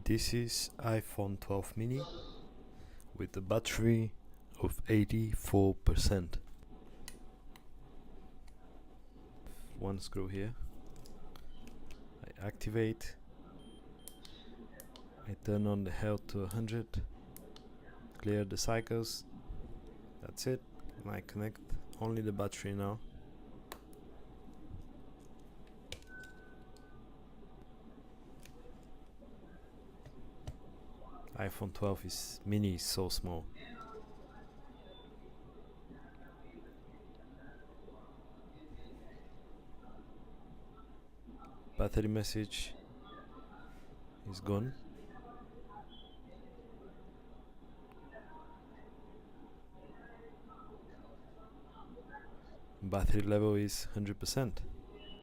This is iPhone 12 mini with a battery of 84%. One screw here. I activate. I turn on the health to 100. Clear the cycles. That's it. And I connect only the battery now. iPhone 12 mini is so small. Battery message is gone. Battery level is 100%.